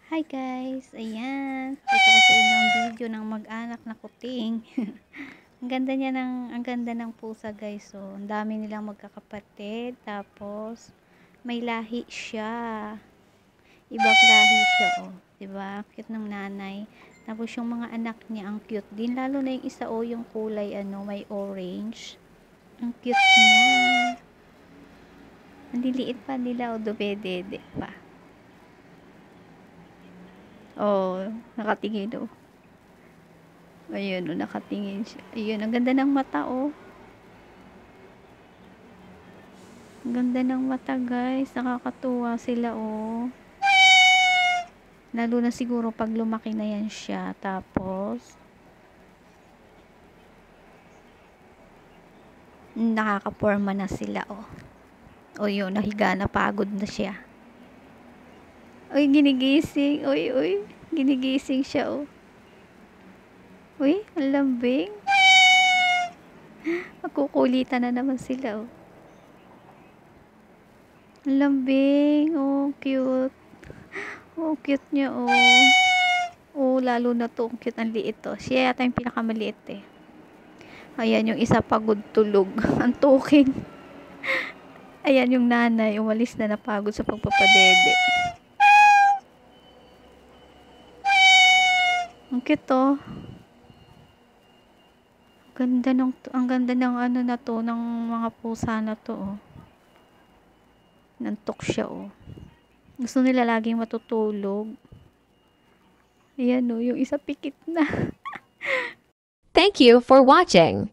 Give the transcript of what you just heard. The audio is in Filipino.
Hi guys! Ayan, ito ko sa inyong video ng mag-anak na kuting. Ang ganda ng pusa guys. So, ang dami nilang magkakapatid. Tapos, may lahi siya. Ibang lahi siya, oh. Diba? Cute ng nanay. Tapos, yung mga anak niya, ang cute din. Lalo na yung isa, oh, yung kulay, may orange. Ang cute niya. Ang liliit pa nila, oh, dubedede pa. Oh, nakatingin, oh. Ayun, oh, nakatingin siya. Ayun, ang ganda ng mata, oh. Ang ganda ng mata, guys. Nakakatuwa sila, oh. Lalo na siguro pag lumaki na yan siya. Tapos, nakakaporma na sila, oh. O yun, nahiga na, pagod na siya. Uy, ginigising. Uy, uy. Ginigising siya, oh. Uy, ang lambing. Magkukulitan na naman sila, oh. Ang lambing. Oh, cute. Oh, cute niya, oh. Oh, lalo na to. Cute, ang liit, to. Siya yata yung pinakamaliit, eh. Ayan, yung isa pagod tulog. Ang tuking. Ayan, yung nanay. Umalis na, napagod sa pagpapadede. Ang cute, to. Ang ganda ng ano na to, ng mga pusa na to, oh. Nantok siya, oh. Gusto nila laging matutulog. Ayan, oh, yung isa pikit na. Thank you for watching.